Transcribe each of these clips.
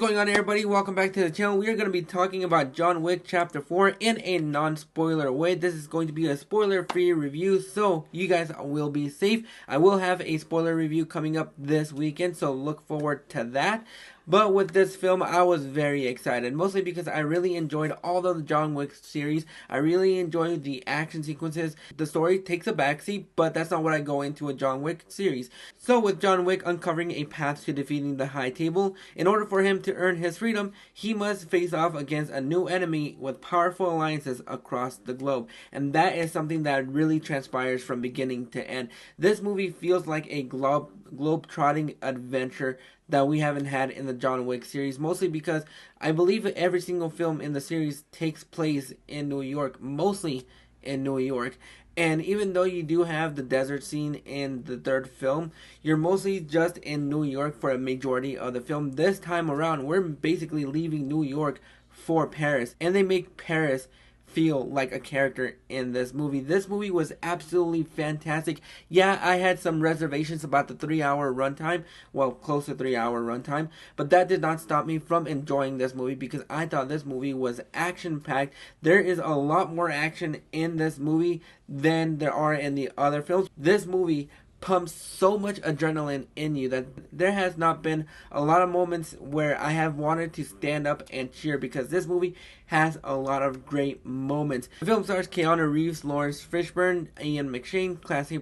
going on, everybody? Welcome back to the channel. We are going to be talking about John Wick Chapter 4 in a non-spoiler way. This is going to be a spoiler-free review, so you guys will be safe. I will have a spoiler review coming up this weekend, so look forward to that. But with this film, I was very excited, mostly because I really enjoyed all of the John Wick series. I really enjoyed the action sequences. The story takes a backseat, but that's not what I go into a John Wick series. So with John Wick uncovering a path to defeating the High Table, in order for him to earn his freedom, he must face off against a new enemy with powerful alliances across the globe. And that is something that really transpires from beginning to end. This movie feels like a globe-trotting adventure that we haven't had in the John Wick series, mostly because I believe every single film in the series takes place in New York, mostly in New York. And even though you do have the desert scene in the third film, you're mostly just in New York for a majority of the film. This time around, we're basically leaving New York for Paris, and they make Paris feel like a character in this movie. This movie was absolutely fantastic. Yeah, I had some reservations about the 3-hour runtime, well, close to 3-hour runtime, but that did not stop me from enjoying this movie because I thought this movie was action-packed. There is a lot more action in this movie than there are in the other films. This movie pumps so much adrenaline in you that there has not been a lot of moments where I have wanted to stand up and cheer, because this movie has a lot of great moments. The film stars Keanu Reeves, Lawrence Fishburn, Ian Mcshane, Clancy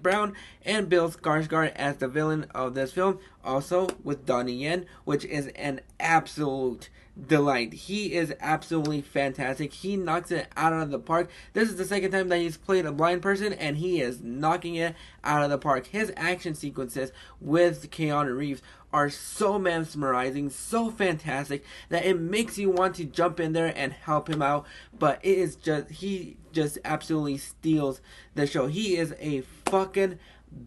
and Bill Skarsgard as the villain of this film, also with Donnie, which is an absolute delight. He is absolutely fantastic. He knocks it out of the park. This is the second time that he's played a blind person, and he is knocking it out of the park. His action sequences with Keanu Reeves are so mesmerizing, so fantastic, that it makes you want to jump in there and help him out. But it is just, he just absolutely steals the show. He is a fucking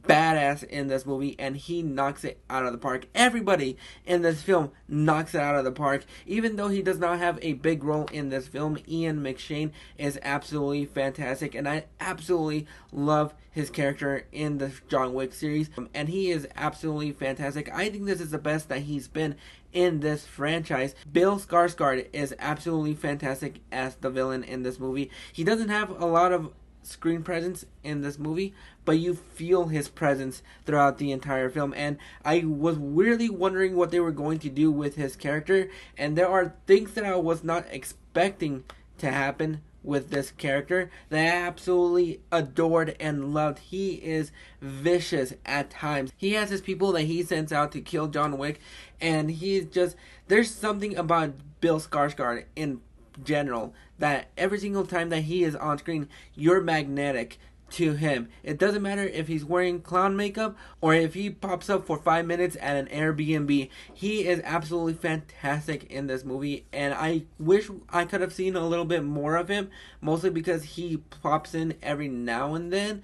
badass in this movie, and he knocks it out of the park. Everybody in this film knocks it out of the park. Even though he does not have a big role in this film, Ian Mcshane is absolutely fantastic, and I absolutely love his character in the John Wick series, and he is absolutely fantastic. I think this is the best that he's been in this franchise. Bill Skarsgard is absolutely fantastic as the villain in this movie. He doesn't have a lot of screen presence in this movie, but you feel his presence throughout the entire film, and I was really wondering what they were going to do with his character, and there are things that I was not expecting to happen with this character that I absolutely adored and loved. He is vicious at times. He has his people that he sends out to kill John Wick, and he's just, there's something about Bill Skarsgard in general that every single time that he is on screen, you're magnetic to him. It doesn't matter if he's wearing clown makeup or if he pops up for 5 minutes at an Airbnb. He is absolutely fantastic in this movie, and I wish I could have seen a little bit more of him, mostly because he pops in every now and then.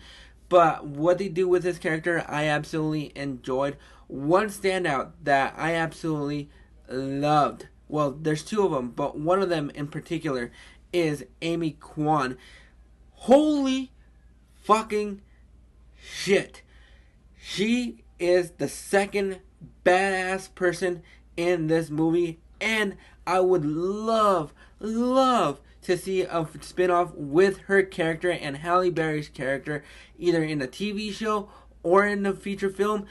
But what they do with his character, I absolutely enjoyed. One standout that I absolutely loved, well, there's two of them, but one of them in particular is Amy Kwan. Holy fucking shit. She is the second badass person in this movie, and I would love to see a spin-off with her character and Halle Berry's character, either in a TV show or in a feature film.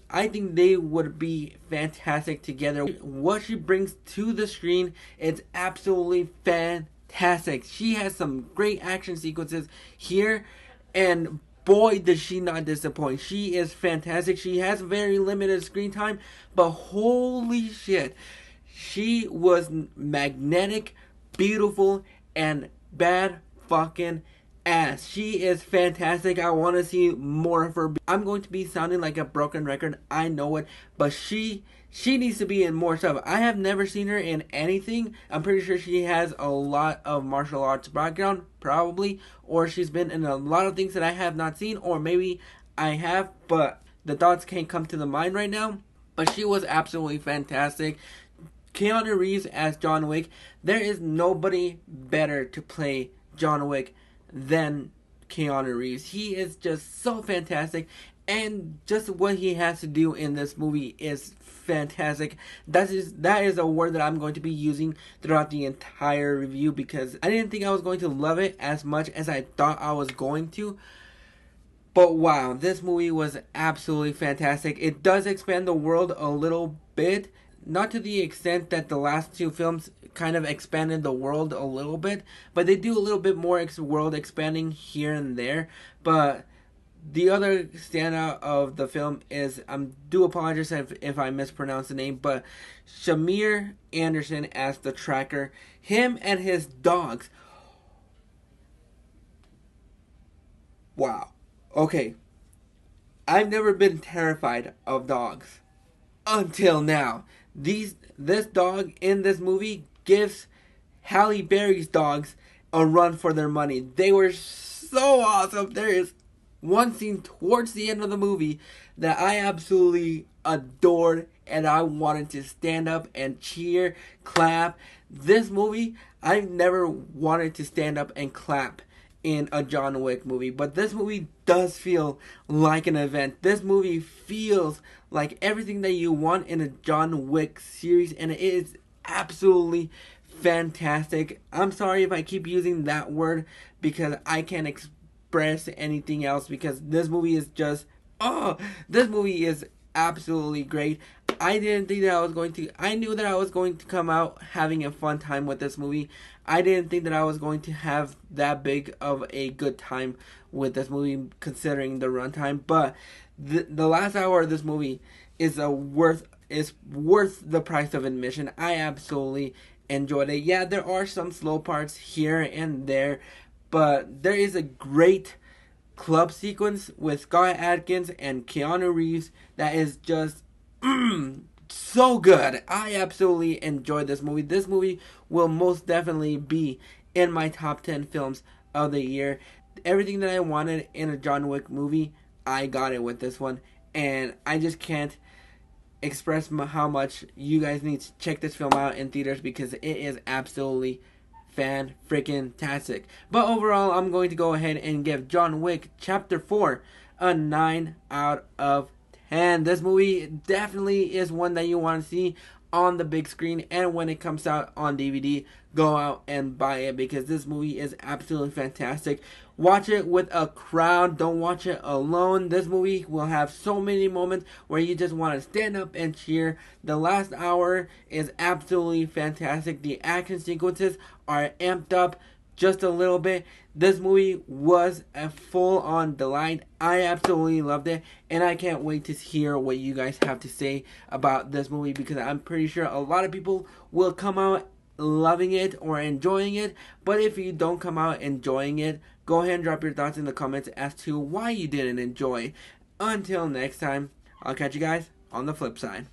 I think they would be fantastic together. What she brings to the screen, it's absolutely fantastic. She has some great action sequences here, and boy does she not disappoint. She is fantastic. She has very limited screen time, but holy shit, she was magnetic, beautiful, and bad fucking ass. She is fantastic. I want to see more of her. I'm going to be sounding like a broken record, I know it, but she needs to be in more stuff. I have never seen her in anything. I'm pretty sure she has a lot of martial arts background, probably, or she's been in a lot of things that I have not seen, or maybe I have, but the thoughts can't come to the mind right now. But she was absolutely fantastic. Keanu Reeves as John Wick, there is nobody better to play John Wick than Keanu Reeves. He is just so fantastic, And just what he has to do in this movie is fantastic. That is a word that I'm going to be using throughout the entire review, because I didn't think I was going to love it as much as I thought I was going to. But wow, this movie was absolutely fantastic. It does expand the world a little bit, not to the extent that the last two films kind of expanded the world a little bit, but they do a little bit more world expanding here and there. But the other standout of the film is, I do apologize if I mispronounce the name, but Shamir Anderson as the tracker. Him and his dogs. Wow. Okay. I've never been terrified of dogs until now. This dog in this movie gives Halle Berry's dogs a run for their money. They were so awesome. There is one scene towards the end of the movie that I absolutely adored, and I wanted to stand up and cheer, clap. This movie, I've never wanted to stand up and clap in a John Wick movie, but this movie does feel like an event. This movie feels like everything that you want in a John Wick series, and it is absolutely fantastic. I'm sorry if I keep using that word, because I can't express anything else, because this movie is just, this movie is absolutely great. I didn't think that I knew that I was going to come out having a fun time with this movie. I didn't think that I was going to have that big of a good time with this movie, considering the runtime. But the last hour of this movie is worth the price of admission. I absolutely enjoyed it. Yeah, there are some slow parts here and there, but there is a great club sequence with Scott Adkins and Keanu Reeves that is just so good. I absolutely enjoyed this movie. This movie will most definitely be in my top 10 films of the year. Everything that I wanted in a John Wick movie, I got it with this one. And I just can't express how much you guys need to check this film out in theaters, because it is absolutely fan-freaking-tastic. But overall, I'm going to go ahead and give John Wick Chapter 4 a 9 out of 10. This movie definitely is one that you want to see on the big screen, and when it comes out on DVD, go out and buy it, because this movie is absolutely fantastic. Watch it with a crowd. Don't watch it alone. This movie will have so many moments where you just want to stand up and cheer. The last hour is absolutely fantastic. The action sequences are amped up just a little bit. This movie was a full-on delight. I absolutely loved it, and I can't wait to hear what you guys have to say about this movie, because I'm pretty sure a lot of people will come out loving it or enjoying it. But if you don't come out enjoying it, go ahead and drop your thoughts in the comments as to why you didn't enjoy. Until next time, I'll catch you guys on the flip side.